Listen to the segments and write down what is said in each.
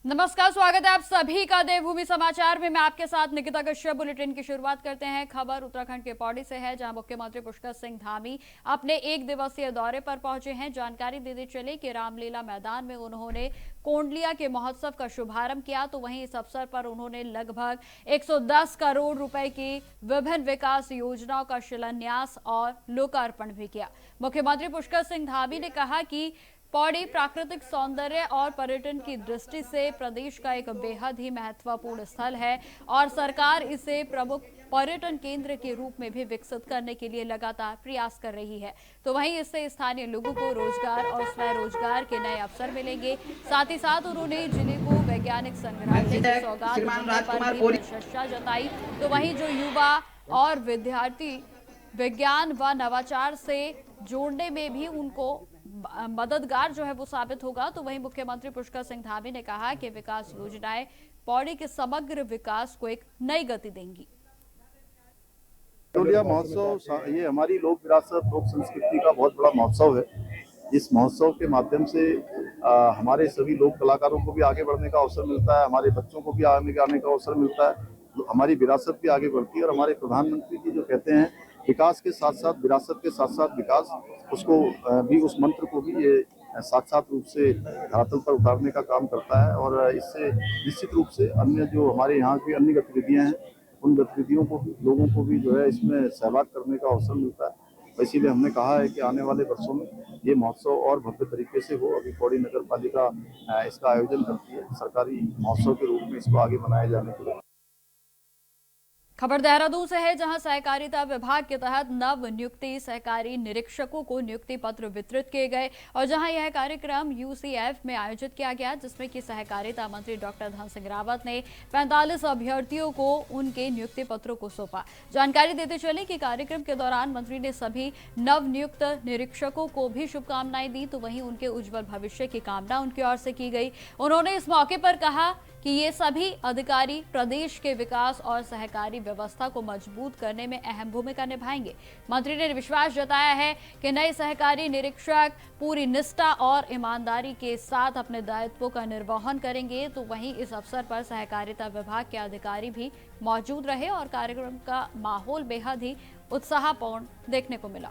नमस्कार, स्वागत है आप सभी का देवभूमि समाचार में। मैं आपके साथ निकिता कश्यप। बुलेटिन की शुरुआत करते हैं। खबर उत्तराखंड के पौड़ी से है, जहां मुख्यमंत्री पुष्कर सिंह धामी अपने एक दिवसीय दौरे पर पहुंचे हैं। जानकारी देते चले कि रामलीला मैदान में उन्होंने कोंडलिया के महोत्सव का शुभारंभ किया, तो वहीं इस अवसर पर उन्होंने लगभग 110 करोड़ रुपए की विभिन्न विकास योजनाओं का शिलान्यास और लोकार्पण भी किया। मुख्यमंत्री पुष्कर सिंह धामी ने कहा कि पौड़ी प्राकृतिक सौंदर्य और पर्यटन की दृष्टि से प्रदेश का एक बेहद ही महत्वपूर्ण स्थल है और सरकार इसे प्रमुख पर्यटन केंद्र के रूप में भी विकसित करने के लिए लगातार प्रयास कर रही है। तो वहीं इससे स्थानीय लोगों को रोजगार और स्वरोजगार के नए अवसर मिलेंगे। साथ ही साथ उन्होंने जिले को वैज्ञानिक संग्रहालय की सौगात मिलने पर भी प्रशंसा जताई। तो वहीं जो युवा और विद्यार्थी विज्ञान व नवाचार से जोड़ने में भी उनको मददगार जो है वो साबित होगा। तो वहीं मुख्यमंत्री पुष्कर सिंह धामी ने कहा कि विकास योजनाएं पौड़ी के समग्र विकास को एक नई गति देंगी। कोंडलिया महोत्सव ये हमारी लोक विरासत, लोक संस्कृति का बहुत बड़ा महोत्सव है। इस महोत्सव के माध्यम से हमारे सभी लोक कलाकारों को भी आगे बढ़ने का अवसर मिलता है, हमारे बच्चों को भी आने का अवसर मिलता है, हमारी विरासत भी आगे बढ़ती है। और हमारे प्रधानमंत्री जी जो कहते हैं विकास के साथ साथ विरासत के साथ साथ विकास, उसको भी, उस मंत्र को भी ये साक्षात रूप से धरातल पर उतारने का काम करता है। और इससे निश्चित रूप से अन्य जो हमारे यहाँ की अन्य गतिविधियां हैं, उन गतिविधियों को भी, लोगों को भी जो है इसमें सहभाग करने का अवसर मिलता है। इसीलिए हमने कहा है कि आने वाले वर्षों में ये महोत्सव और भव्य तरीके से हो। अभी पौड़ी नगर पालिका इसका आयोजन करती है, सरकारी महोत्सव के रूप में इसको आगे बनाए जाने के लिए। खबर देहरादून से है, जहां सहकारिता विभाग के तहत नव नियुक्ति सहकारी निरीक्षकों को नियुक्ति पत्र वितरित किए गए और जहां यह कार्यक्रम यूसीएफ में आयोजित किया गया, जिसमें कि सहकारिता मंत्री डॉक्टर धन सिंह रावत ने 45 अभ्यर्थियों को उनके नियुक्ति पत्रों को सौंपा। जानकारी देते चले कि कार्यक्रम के दौरान मंत्री ने सभी नव नियुक्त निरीक्षकों को भी शुभकामनाएं दी। तो वहीं उनके उज्जवल भविष्य की कामना उनकी ओर से की गई। उन्होंने इस मौके पर कहा कि ये सभी अधिकारी प्रदेश के विकास और सहकारी व्यवस्था को मजबूत करने में अहम भूमिका निभाएंगे। मंत्री ने विश्वास जताया है कि नए सहकारी निरीक्षक पूरी निष्ठा और ईमानदारी के साथ अपने दायित्वों का निर्वहन करेंगे। तो वहीं इस अवसर पर सहकारिता विभाग के अधिकारी भी मौजूद रहे और कार्यक्रम का माहौल बेहद ही उत्साहपूर्ण देखने को मिला।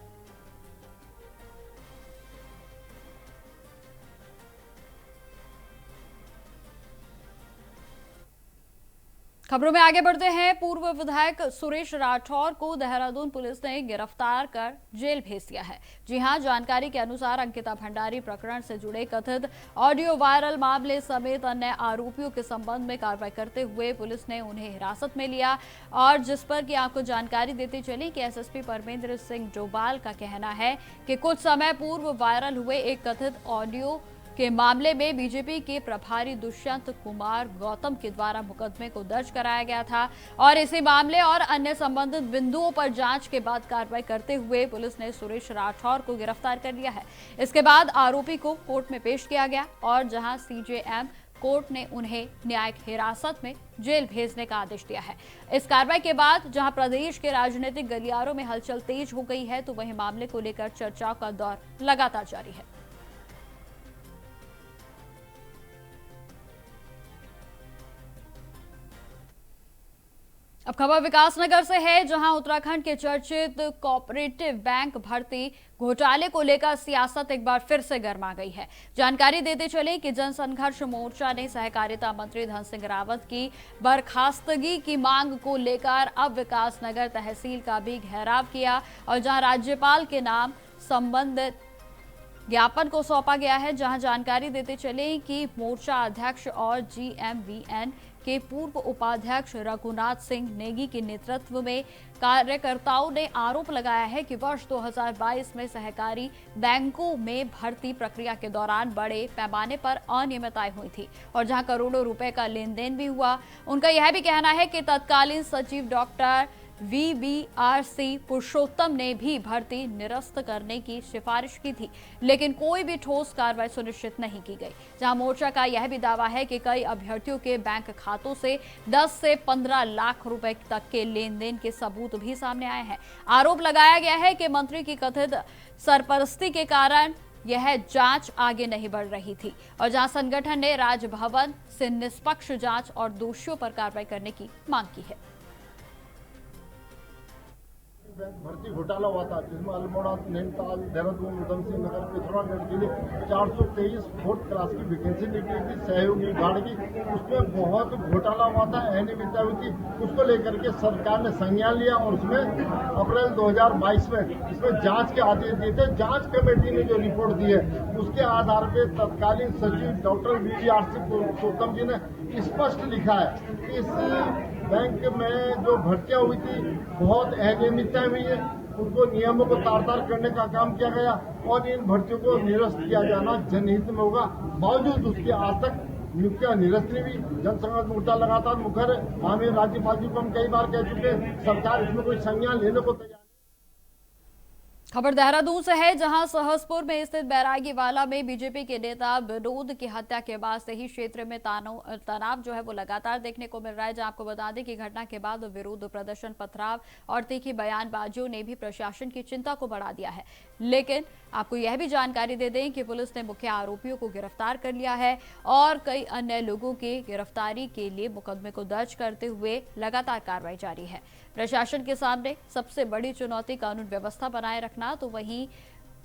खबरों में आगे बढ़ते हैं। पूर्व विधायक सुरेश राठौर को देहरादून पुलिस ने गिरफ्तार कर जेल भेज दिया है। जी हां, जानकारी के अनुसार अंकिता भंडारी प्रकरण से जुड़े कथित ऑडियो वायरल मामले समेत अन्य आरोपियों के संबंध में कार्रवाई करते हुए पुलिस ने उन्हें हिरासत में लिया और जिस पर कि आपको जानकारी देते चले कि एसएसपी परमेंद्र सिंह डोभाल का कहना है कि कुछ समय पूर्व वायरल हुए एक कथित ऑडियो के मामले में बीजेपी के प्रभारी दुष्यंत कुमार गौतम के द्वारा मुकदमे को दर्ज कराया गया था और इसी मामले और अन्य संबंधित बिंदुओं पर जांच के बाद कार्रवाई करते हुए पुलिस ने सुरेश राठौर को गिरफ्तार कर लिया है। इसके बाद आरोपी को कोर्ट में पेश किया गया और जहां सीजेएम कोर्ट ने उन्हें न्यायिक हिरासत में जेल भेजने का आदेश दिया है। इस कार्रवाई के बाद जहां प्रदेश के राजनीतिक गलियारों में हलचल तेज हो गई है, तो वहीं मामले को लेकर चर्चाओं का दौर लगातार जारी है। अब खबर विकासनगर से है, जहां उत्तराखंड के चर्चित कोऑपरेटिव बैंक भर्ती घोटाले को लेकर सियासत एक बार फिर से गर्मा गई है। जानकारी देते चले कि जनसंघर्ष मोर्चा ने सहकारिता मंत्री धन सिंह रावत की बर्खास्तगी की मांग को लेकर अब विकासनगर तहसील का भी घेराव किया और जहां राज्यपाल के नाम संबंधित ज्ञापन को सौंपा गया है। जहां जानकारी देते चले कि मोर्चा अध्यक्ष और जीएमवीएन के पूर्व उपाध्यक्ष रघुनाथ सिंह नेगी के नेतृत्व में कार्यकर्ताओं ने आरोप लगाया है कि वर्ष 2022 में सहकारी बैंकों में भर्ती प्रक्रिया के दौरान बड़े पैमाने पर अनियमितताएं हुई थी और जहां करोड़ों रुपए का लेन देन भी हुआ। उनका यह भी कहना है कि तत्कालीन सचिव डॉक्टर VBRC पुरुषोत्तम ने भी भर्ती निरस्त करने की सिफारिश की थी, लेकिन कोई भी ठोस कार्रवाई सुनिश्चित नहीं की गई। जहां मोर्चा का यह भी दावा है कि कई अभ्यर्थियों के बैंक खातों से 10 से 15 लाख रुपए तक के लेन देन के सबूत भी सामने आए हैं। आरोप लगाया गया है कि मंत्री की कथित सरपरस्ती के कारण यह जांच आगे नहीं बढ़ रही थी और जहां संगठन ने राजभवन से निष्पक्ष जांच और दोषियों पर कार्रवाई करने की मांग की है। भर्ती घोटाला हुआ था जिसमें अल्मोड़ा, नैनीताल, देहरादून, उधम सिंह नगर, पिथौरागढ़ के लिए 423 फोर्थ क्लास की वैकेंसी निकली थी सहयोगी गार्ड की। उसमें बहुत घोटाला हुआ था, अनियमितता हुई थी। उसको लेकर के सरकार ने संज्ञान लिया और उसमें अप्रैल 2022 में इसमें जांच के आदेश दिए थे। जांच कमेटी ने जो रिपोर्ट दी है उसके आधार पर तत्कालीन सचिव डॉक्टर VBRC पुरुषोत्तम जी ने स्पष्ट लिखा है कि इस बैंक में जो भर्तियां हुई थी बहुत अनियमितता हुई है, उनको नियमों को तार-तार करने का काम किया गया और इन भर्तियों को निरस्त किया जाना जनहित में होगा। बावजूद उसके आज तक नियुक्तियां निरस्त नहीं हुई। जनसंघर्ष मोर्चा लगातार मुखर है। माननीय राज्यपाल जी को हम कई बार कह चुके हैं, सरकार इसमें कोई संज्ञान लेने को तैयार। खबर देहरादून से है, जहां सहसपुर में स्थित बैरागीवाला में बीजेपी के नेता विनोद की हत्या के बाद से ही क्षेत्र में तनाव जो है वो लगातार देखने को मिल रहा है। जहां आपको बता दें कि घटना के बाद विरोध प्रदर्शन, पथराव और तीखी बयानबाजियों ने भी प्रशासन की चिंता को बढ़ा दिया है। लेकिन आपको यह भी जानकारी दे दें कि पुलिस ने मुख्य आरोपियों को गिरफ्तार कर लिया है और कई अन्य लोगों की गिरफ्तारी के लिए मुकदमे को दर्ज करते हुए लगातार कार्रवाई जारी है। प्रशासन के सामने सबसे बड़ी चुनौती कानून व्यवस्था बनाए रखना, तो वहीं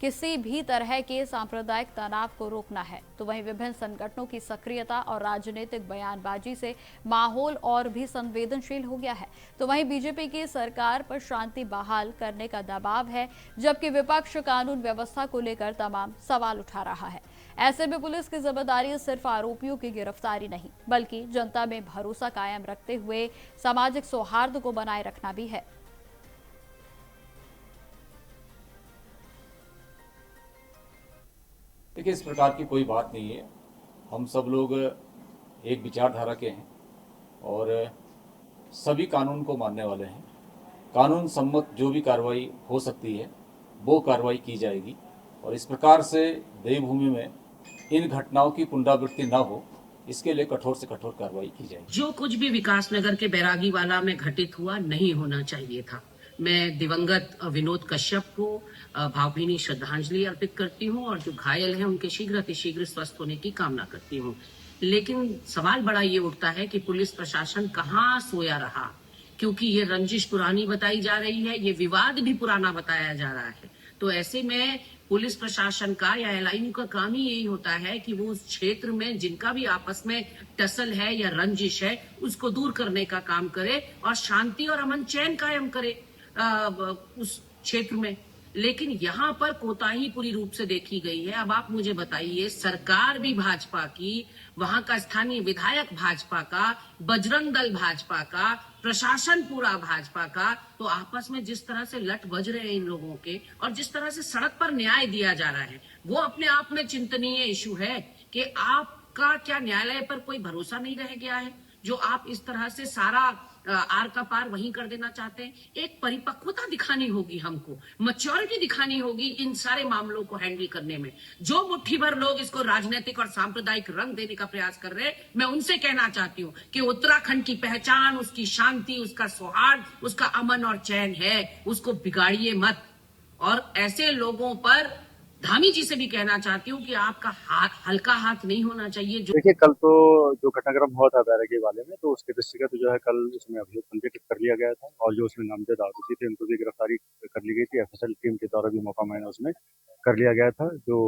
किसी भी तरह के सांप्रदायिक तनाव को रोकना है, तो वहीं विभिन्न संगठनों की सक्रियता और राजनीतिक बयानबाजी से माहौल और भी संवेदनशील हो गया है। तो वहीं बीजेपी की सरकार पर शांति बहाल करने का दबाव है, जबकि विपक्ष कानून व्यवस्था को लेकर तमाम सवाल उठा रहा है। ऐसे में पुलिस की जिम्मेदारी सिर्फ आरोपियों की गिरफ्तारी नहीं, बल्कि जनता में भरोसा कायम रखते हुए सामाजिक सौहार्द को बनाए रखना भी है। देखिए, इस प्रकार की कोई बात नहीं है। हम सब लोग एक विचारधारा के हैं और सभी कानून को मानने वाले हैं। कानून सम्मत जो भी कार्रवाई हो सकती है वो कार्रवाई की जाएगी और इस प्रकार से देवभूमि में इन घटनाओं की पुनरावृत्ति न हो, इसके लिए कठोर से कठोर कार्रवाई की जाएगी। जो कुछ भी विकासनगर के बैरागीवाला में घटित हुआ नहीं होना चाहिए था। मैं दिवंगत विनोद कश्यप को भावभीनी श्रद्धांजलि अर्पित करती हूं और जो घायल हैं उनके शीघ्र स्वस्थ होने की कामना करती हूं। लेकिन सवाल बड़ा ये उठता है कि पुलिस प्रशासन कहाँ सोया रहा, क्योंकि ये रंजिश पुरानी बताई जा रही है, ये विवाद भी पुराना बताया जा रहा है। तो ऐसे में पुलिस प्रशासन का या LIU का काम ही यही होता है कि वो उस क्षेत्र में जिनका भी आपस में टसल है या रंजिश है उसको दूर करने का काम करे और शांति और अमन चैन कायम करे उस क्षेत्र में। लेकिन यहाँ पर कोताही पूरी रूप से देखी गई है। अब आप मुझे बताइए, सरकार भी भाजपा की, वहां का स्थानीय विधायक भाजपा का, बजरंग दल भाजपा का, प्रशासन पूरा भाजपा का, तो आपस में जिस तरह से लट बज रहे हैं इन लोगों के और जिस तरह से सड़क पर न्याय दिया जा रहा है वो अपने आप में चिंतनीय इशू है कि आपका क्या न्यायालय पर कोई भरोसा नहीं रह गया है जो आप इस तरह से सारा आर का पार वहीं कर देना चाहते हैं। एक परिपक्वता दिखानी होगी, हमको मैच्योरिटी दिखानी होगी इन सारे मामलों को हैंडल करने में। जो मुट्ठी भर लोग इसको राजनीतिक और सांप्रदायिक रंग देने का प्रयास कर रहे हैं, मैं उनसे कहना चाहती हूँ कि उत्तराखंड की पहचान, उसकी शांति, उसका सौहार्द, उसका अमन और चैन है, उसको बिगाड़िए मत। और ऐसे लोगों पर धामी जी से भी कहना चाहती हूँ कि आपका हाथ हल्का हाथ नहीं होना चाहिए। देखिए, कल तो जो घटनाक्रम हुआ था बैरागी वाले में, तो उसके दृष्टिगत जो है कल उसमें अभियोग पंजीकृत कर लिया गया था और जो उसमें नामजद आरोपी थे उनको भी गिरफ्तारी कर ली गई थी। FSL टीम के द्वारा भी मौका मायना उसमें कर लिया गया था। जो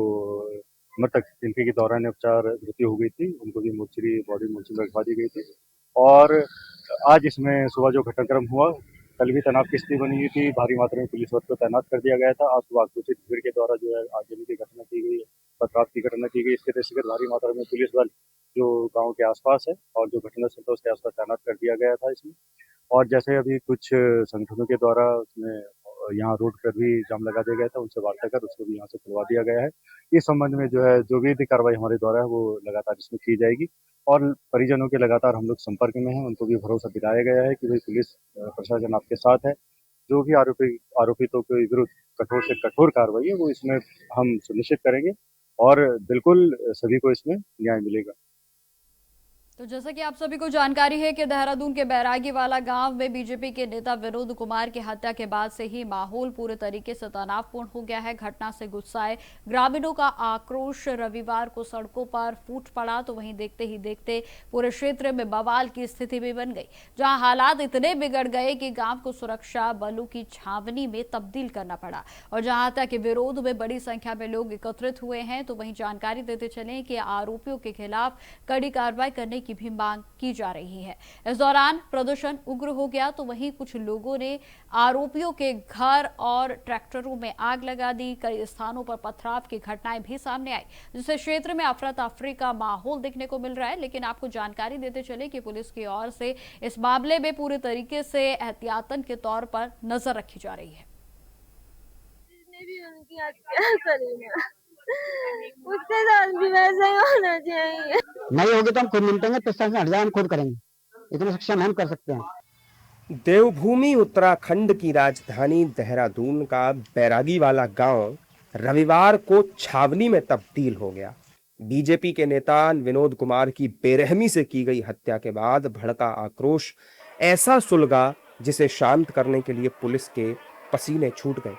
मृतक जिनके दौरान उपचार मृत्यु हो गई थी उनको भी बॉडी मोर्चरी में रखवा दी गई थी। और आज इसमें सुबह जो घटनाक्रम हुआ, कल भी तनाव की स्थिति बनी हुई थी, भारी मात्रा में पुलिस बल को तैनात कर दिया गया था। आज सुबह आक्रोशित भीड़ के द्वारा जो है आगजनी की घटना की गई, पथराव की घटना की गई। इसके दृष्टिगत भारी मात्रा में पुलिस बल जो गांव के आसपास है और जो घटना स्थल था उसके आसपास तैनात कर दिया गया था इसमें। और जैसे अभी कुछ संगठनों के द्वारा उसमें यहाँ रोड पर भी जाम लगा दिया गया था, उनसे वार्ता कर उसको भी यहाँ से खुलवा दिया गया है। इस संबंध में जो है जो भी कार्रवाई हमारे द्वारा है वो लगातार इसमें की जाएगी और परिजनों के लगातार हम लोग संपर्क में हैं। उनको भी भरोसा दिलाया गया है कि भाई पुलिस प्रशासन आपके साथ है। जो भी आरोपितों के विरुद्ध कठोर से कठोर कार्रवाई है वो इसमें हम सुनिश्चित करेंगे और बिल्कुल सभी को इसमें न्याय मिलेगा। तो जैसा कि आप सभी को जानकारी है कि देहरादून के बैरागी वाला गांव में बीजेपी के नेता विनोद कुमार की हत्या के बाद से ही माहौल पूरे तरीके से तनावपूर्ण हो गया है। घटना से गुस्साए ग्रामीणों का आक्रोश रविवार को सड़कों पर फूट पड़ा, तो वहीं देखते ही देखते पूरे क्षेत्र में बवाल की स्थिति भी बन गई, जहां हालात इतने बिगड़ गए कि गांव को सुरक्षा बलों की छावनी में तब्दील करना पड़ा। और जहां तक विरोध में बड़ी संख्या में लोग एकत्रित हुए हैं, तो वहीं जानकारी देते चले कि आरोपियों के खिलाफ कड़ी कार्रवाई करने की भी मांग की जा रही है। इस दौरान प्रदर्शन उग्र हो गया, तो वहीं कुछ लोगों ने आरोपियों के घर और ट्रैक्टरों में आग लगा दी। कई स्थानों पर पथराव की घटनाएं भी सामने आई, जिससे क्षेत्र में अफरा तफरी का माहौल देखने को मिल रहा है। लेकिन आपको जानकारी देते चले कि पुलिस की ओर से इस मामले में पूरे तरीके से एहतियातन के तौर पर नजर रखी जा रही है। भी उनकी हत्या करी ना, उसके साथ भी वैसा ही होना चाहिए। नहीं होगी तो हम खुद निपटेंगे, प्रशासन हट जाए हम खुद करेंगे, इतने सक्षम हम कर सकते हैं। देवभूमि उत्तराखंड की राजधानी देहरादून का बैरागी वाला गांव रविवार को छावनी में तब्दील हो गया। बीजेपी के नेता विनोद कुमार की बेरहमी से की गई हत्या के बाद भड़का आक्रोश ऐसा सुलगा जिसे शांत करने के लिए पुलिस के पसीने छूट गए।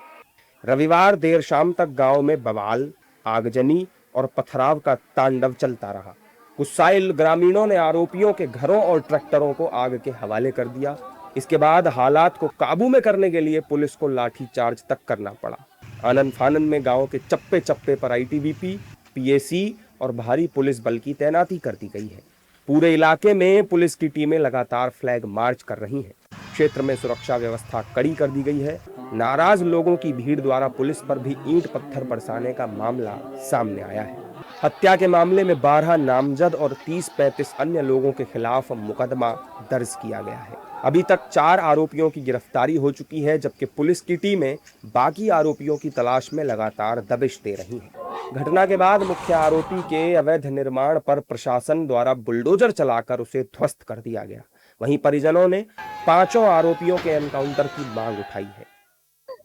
रविवार देर शाम तक गांव में बवाल, आगजनी और पथराव का तांडव चलता रहा। गुस्साइल ग्रामीणों ने आरोपियों के घरों और ट्रैक्टरों को आग के हवाले कर दिया। इसके बाद हालात को काबू में करने के लिए पुलिस को लाठीचार्ज तक करना पड़ा। आनन फानन में गांव के चप्पे चप्पे पर आईटीबीपी, पीएसी और भारी पुलिस बल की तैनाती कर दी गई है। पूरे इलाके में पुलिस की टीमें लगातार फ्लैग मार्च कर रही हैं। क्षेत्र में सुरक्षा व्यवस्था कड़ी कर दी गई है। नाराज लोगों की भीड़ द्वारा पुलिस पर भी ईंट पत्थर बरसाने का मामला सामने आया है। हत्या के मामले में 12 नामजद और 30-35 अन्य लोगों के खिलाफ मुकदमा दर्ज किया गया है। अभी तक 4 आरोपियों की गिरफ्तारी हो चुकी है, जबकि पुलिस की टीमें बाकी आरोपियों की तलाश में लगातार दबिश दे रही हैं। घटना के बाद मुख्य आरोपी के अवैध निर्माण पर प्रशासन द्वारा बुलडोजर चलाकर उसे ध्वस्त कर दिया गया। वहीं परिजनों ने 5 आरोपियों के एनकाउंटर की मांग उठाई है।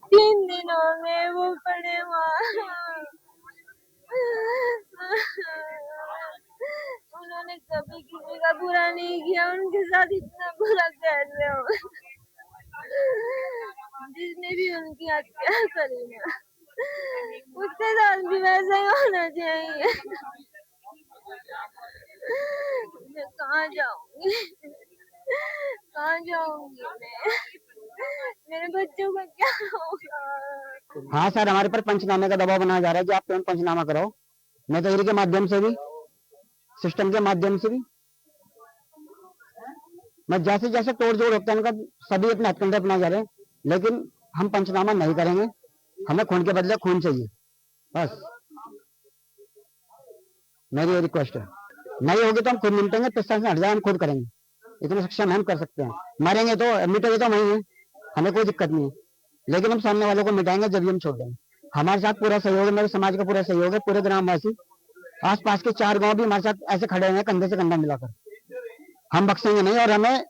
3 दिनों में वो पड़े उन्होंने कभी किसी का बुरा नहीं किया, उनके साथ इतना बुरा कैसे हो। जिसने भी उनकी हत्या करी ना, उसके साथ भी वैसा ही होना चाहिए। मैं कहाँ जाऊंगी, कहाँ जाऊंगी मैं, मेरे बच्चों का क्या होगा। हाँ सर, हमारे पर पंचनामे का दबाव बनाया जा रहा है कि आप तुरंत पंचनामा कराओ। मैं तो के माध्यम से भी, सिस्टम के माध्यम से भी, मैं जैसे जैसे तोड़ जोड़ होता है उनका सभी अपने हथकंडे अपना जा रहे हैं, लेकिन हम पंचनामा नहीं करेंगे। हमें खून के बदले खून चाहिए, बस मेरी ये रिक्वेस्ट है। नहीं होगी तो हम खुद निपटेंगे, प्रशासन हट जाए हम खुद करेंगे, इतने सक्षम हम कर सकते हैं। मरेंगे तो मिटेंगे तो वही है, हमें कोई दिक्कत नहीं है, लेकिन हम सामने वालों को मिटाएंगे जब हम छोड़ देंगे। हमारे साथ पूरा सहयोग है, मेरे समाज का पूरा सहयोग है, पूरे ग्रामवासी, आसपास के 4 गांव भी हमारे साथ ऐसे खड़े हैं कंधे से कंधा मिलाकर। हम बख्शेंगे नहीं और हमें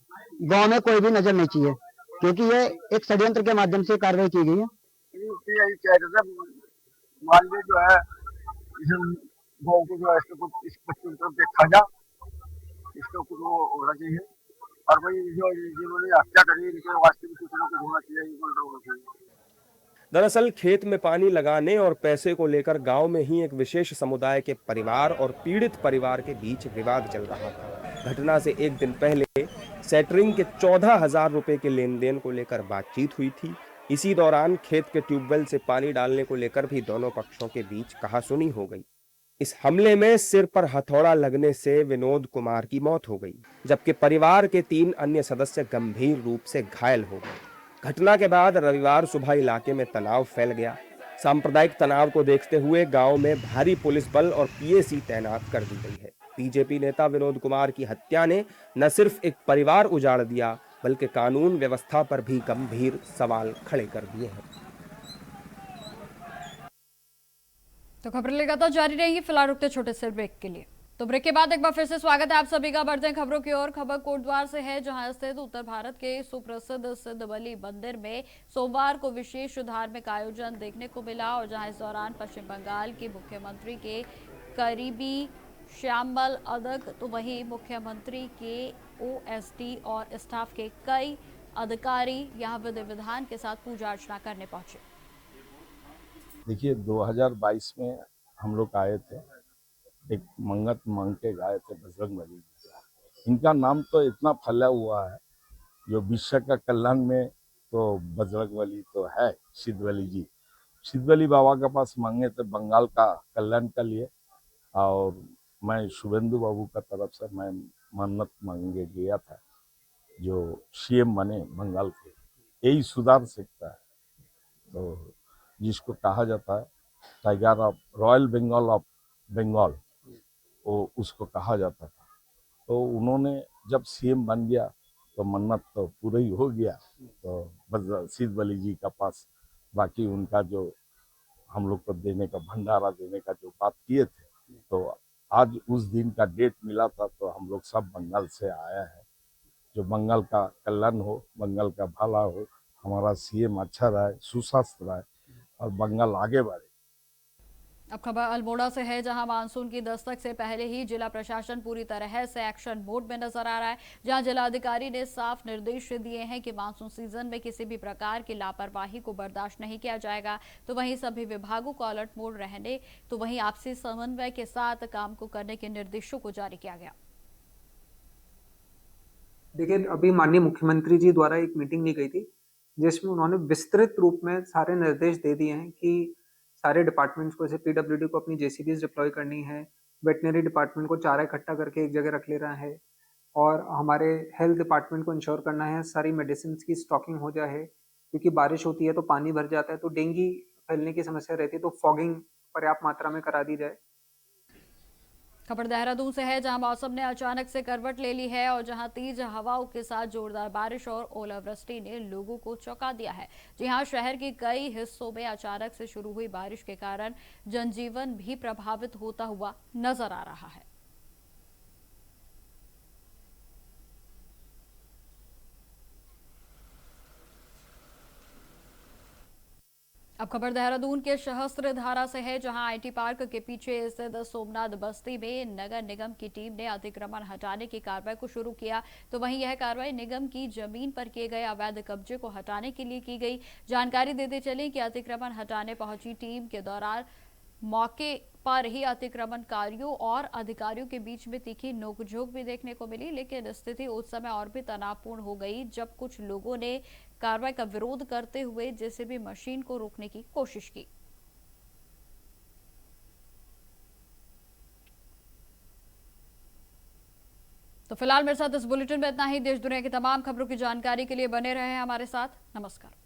गांव में कोई भी नजर नहीं चाहिए, क्योंकि ये एक षड्यंत्र के माध्यम से कार्रवाई की गई है। यही कह रहे थे, मान लीजिए जो है गाँव को जो है इस बच्चों की तरफ देखा जा, इसको कुछ वो होना चाहिए। और भाई जो जिन्होंने हत्या करी इनके वास्ते भी कुछ ना कुछ होना चाहिए। दरअसल खेत में पानी लगाने और पैसे को लेकर गांव में ही एक विशेष समुदाय के परिवार और पीड़ित परिवार के बीच विवाद चल रहा था। घटना से एक दिन पहले सेटरिंग के 14,000 रुपए के लेन देन को लेकर बातचीत हुई थी। इसी दौरान खेत के ट्यूबवेल से पानी डालने को लेकर भी दोनों पक्षों के बीच कहासुनी हो गई। इस हमले में सिर पर हथौड़ा लगने से विनोद कुमार की मौत हो गई, जबकि परिवार के 3 अन्य सदस्य गंभीर रूप से घायल हो गए। घटना के बाद रविवार सुबह इलाके में तनाव फैल गया। सांप्रदायिक तनाव को देखते हुए गांव में भारी पुलिस बल और पीएसी तैनात कर दी गई है। बीजेपी नेता विनोद कुमार की हत्या ने न सिर्फ एक परिवार उजाड़ दिया, बल्कि कानून व्यवस्था पर भी गंभीर सवाल खड़े कर दिए हैं। तो खबरें लगातार जारी रहेंगी, फिलहाल रुकते छोटे से ब्रेक के लिए। तो ब्रेक के बाद एक बार फिर से स्वागत है आप सभी का। बढ़ते हैं खबरों की ओर। खबर कोटद्वार से है, जहां स्थित उत्तर भारत के सुप्रसिद्ध सिद्ध बलि मंदिर में सोमवार को विशेष धार्मिक आयोजन देखने को मिला और जहां इस दौरान पश्चिम बंगाल के मुख्यमंत्री के करीबी श्यामल अदक तो वहीं मुख्यमंत्री के ओएसडी और स्टाफ के कई अधिकारी यहां विधि विधान के साथ पूजा अर्चना करने पहुंचे। देखिए 2022 में हम लोग आए थे, एक मंगत मांग के गए थे बजरंग बली जी। इनका नाम तो इतना फैला हुआ है, जो विश्व का कल्याण में तो बजरंग बली तो है, सिद्ध बली जी। सिद्ध बली बाबा के पास मांगे थे बंगाल का कल्याण के लिए, और मैं शुभेंदु बाबू का तरफ से मैं मन्नत मांगे गया था, जो सीएम बने बंगाल के, यही सुधार सकता है। तो जिसको कहा जाता है tiger of royal Bengal of Bengal, वो उसको कहा जाता था। तो उन्होंने जब सीएम बन गया तो मन्नत तो पूरा ही हो गया। तो सिद्ध बली जी का पास बाकी उनका जो हम लोग को देने का भंडारा देने का जो बात किए थे, तो आज उस दिन का डेट मिला था। तो हम लोग सब बंगाल से आया है, जो बंगाल का कल्याण हो, बंगाल का भला हो, हमारा सीएम अच्छा रहे, सुशासन रहे और बंगाल आगे बढ़े। अब खबर अल्मोड़ा से है, जहां मानसून की दस्तक से पहले ही जिला प्रशासन पूरी तरह से एक्शन मोड में नजर आ रहा है। जहां जिलाधिकारी ने साफ निर्देश दिए हैं कि मानसून सीजन में किसी भी प्रकार की लापरवाही को बर्दाश्त नहीं किया जाएगा। तो वहीं सभी विभागों को अलर्ट मोड रहने, तो वहीं आपसी समन्वय के साथ काम को करने के निर्देशों को जारी किया गया। देखिए, अभी माननीय मुख्यमंत्री जी द्वारा एक मीटिंग ली गई थी, जिसमें उन्होंने विस्तृत रूप में सारे निर्देश दे दिए हैं कि सारे डिपार्टमेंट्स को, जैसे पीडब्ल्यूडी को अपनी जेसीबीज डिप्लॉय करनी है, वेटनरी डिपार्टमेंट को चारा इकट्ठा करके एक जगह रख लेना है, और हमारे हेल्थ डिपार्टमेंट को इंश्योर करना है सारी मेडिसिन की स्टॉकिंग हो जाए, क्योंकि बारिश होती है तो पानी भर जाता है तो डेंगू फैलने की समस्या रहती है, तो फॉगिंग पर्याप्त मात्रा में करा दी जाए। खबर देहरादून से है, जहां मौसम ने अचानक से करवट ले ली है और जहां तेज हवाओं के साथ जोरदार बारिश और ओलावृष्टि ने लोगों को चौंका दिया है। जी हां, शहर के कई हिस्सों में अचानक से शुरू हुई बारिश के कारण जनजीवन भी प्रभावित होता हुआ नजर आ रहा है। अब खबर देहरादून के सहस्त्रधारा से है, जहां आईटी पार्क के पीछे स्थित सोमनाथ बस्ती में नगर निगम की टीम ने अतिक्रमण हटाने की कार्रवाई को शुरू किया। तो वहीं यह कार्रवाई निगम की जमीन पर किए गए अवैध कब्जे को हटाने के लिए की गई। जानकारी देते चले कि अतिक्रमण हटाने पहुंची टीम के दौरान मौके पर ही अतिक्रमणकारियों और अधिकारियों के बीच में तीखी नोकझोंक भी देखने को मिली, लेकिन स्थिति उस समय और भी तनावपूर्ण हो गई जब कुछ लोगों ने कार्रवाई का विरोध करते हुए जेसीबी मशीन को रोकने की कोशिश की। तो फिलहाल मेरे साथ इस बुलेटिन में इतना ही। देश दुनिया की तमाम खबरों की जानकारी के लिए बने रहे हमारे साथ। नमस्कार।